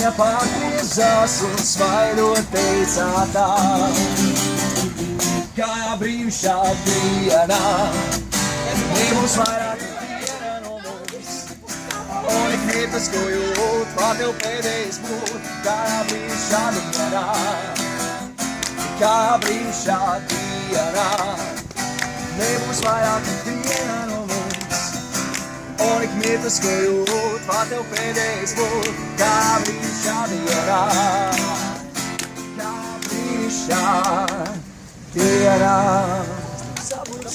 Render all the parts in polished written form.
viņa pārgriezās un svaidot teicā tā. Kā brīnišķā dienā, nebūs vairāk viena no mums. Un ik mirklis, ko jūt, var tev pēdējais būt. Kā brīnišķā dienā, kā brīnišķā dienā, nebūs vairāk viena no mums. Un ik mirklis, ko jūt, var tev pēdējais būt. Kā brīnišķā dienā, kā brīnišķā dienā.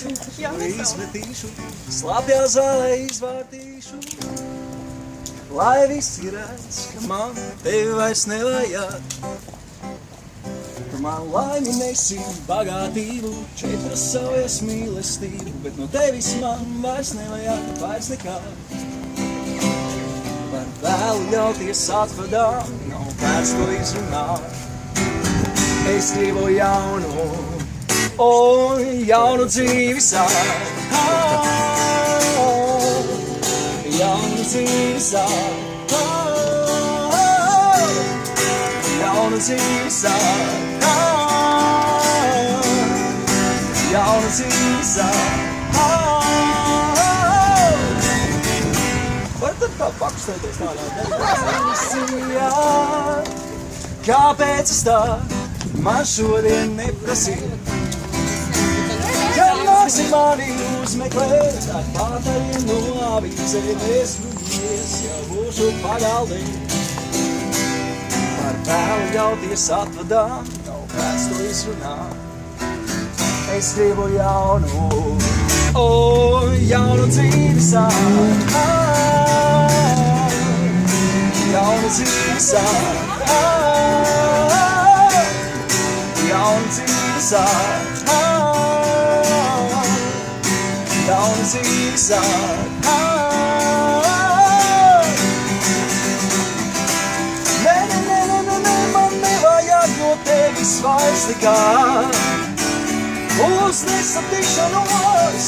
Izmetīšu, slapjā zālē izvārtīšu, lai visi redz, ka man tevi vairs nevajag. Par manu laimi nesim bagātību, četras saujas mīlestību, bet no tevis man vairs nevajag, vairs nekā. Par vēlu ļauties atvadām, nav vērts to izrunāt. Es gribu jaunu, jaunu dzīvi sākt. Jaunu dzīvi sākt. Jaunu dzīvi sākt. Jaunu dzīvi sākt. Var tad kā pakustēties tādā? Kāpēc es tā man šodien neprasīju? Kad nāksi mani uzmeklēt, ar pārtaļiem no avīzēm es grumies, jau būšu pagaldī. Par vēlu ļauties atvadām, nav vērts to izrunāt. Es gribu jaunu, jaunu dzīvi sākt. Jaunu dzīvi sākt. Jaunu dzīvi sākt. Jaunu dzīvi sākt. Ne, man nevajag no tevis vairs nekā. Uz nesatikšanos